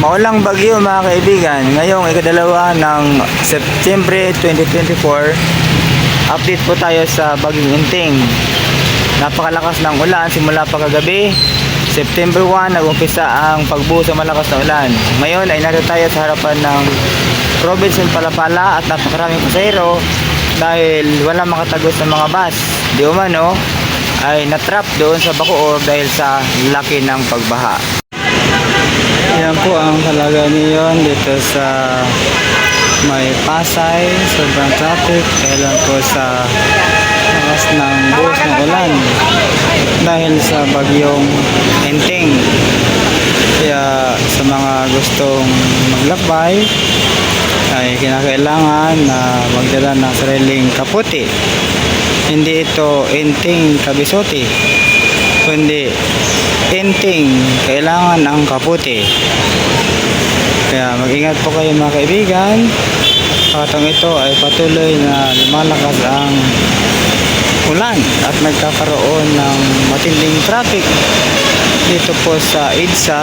Maulang bagyo mga kaibigan, ngayong ikadalawa ng Setyembre 2024, update po tayo sa Bagyong Inting. Napakalakas ng ulan simula pa kagabi. September 1, nag-umpisa ang pagbuhos ng malakas na ulan. Ngayon ay narito tayo sa harapan ng province ng Palapala at napakaraming pasahero dahil wala makatagos ng mga bus. Di umano ay natrap doon sa Bacoor dahil sa laki ng pagbaha. Yan po ang kalagayan ngayon dito sa may Pasay, sobrang traffic kailan po sa lakas ng buhos ng ulan dahil sa Bagyong Inting. Kaya sa mga gustong maglakbay ay kinakailangan na magdala ng sariling kaputi. Hindi ito Inting Kabisote, kundi Inting, kailangan ang kaputi. Kaya mag-ingat po kayo mga kaibigan. Katong ito ay patuloy na lumalakas ang ulan at nagkakaroon ng matinding traffic dito po sa EDSA,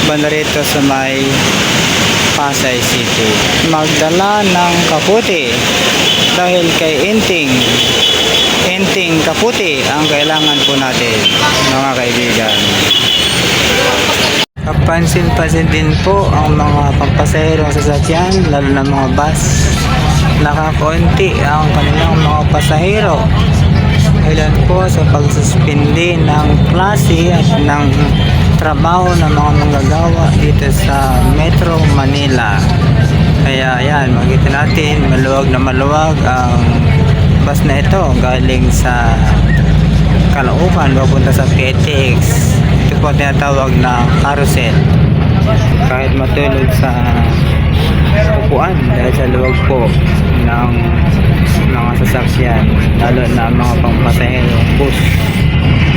banda rito sa may Pasay City. Magdala ng kaputi dahil kay Inting kaputi ang kailangan po natin mga kaibigan. Kapansin-pansin din po ang mga pampasahero sa sasakyan, lalo na mga bus. Nakakonti ang kanilang mga pasahero. Ilan po sa pagsuspindi ng klase at ng trabaho ng mga manggagawa dito sa Metro Manila. Kaya yan, makita natin maluwag na maluwag ang bus na ito galing sa Caloocan papunta sa PTX. Ito po tinatawag na carousel. Kahit matulog sa upuan dahil sa luwag po ng mga sasakyan, lalo na mga pampasahero bus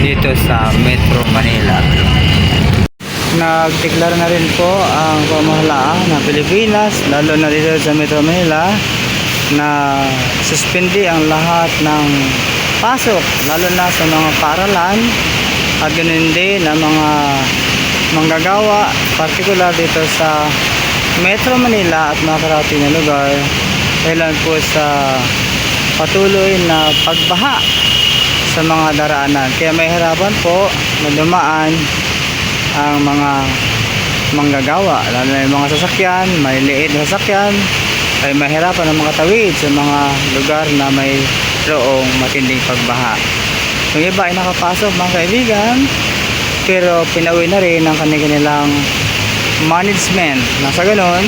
dito sa Metro Manila. Nagdeklara na rin po ang pamahalaan ng Pilipinas, lalo na dito sa Metro Manila, na suspindi ang lahat ng pasok, lalo na sa mga paaralan at ganun din ang mga manggagawa, partikular dito sa Metro Manila at mga karating na lugar, dahil po sa patuloy na pagbaha sa mga daraanan. Kaya may hirapan po na dumaan ang mga manggagawa, lalo na yung mga sasakyan, may liit na sasakyan, ay mahirapan ang makatawid sa mga lugar na may roong matinding pagbaha. Yung iba ay nakapasok mga kaibigan, pero pinauwi na rin ang kanilang management na sa ganon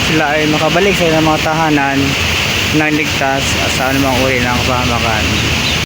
sila ay makabalik sa mga tahanan ng ligtas sa anumang uri ng kapahamakan.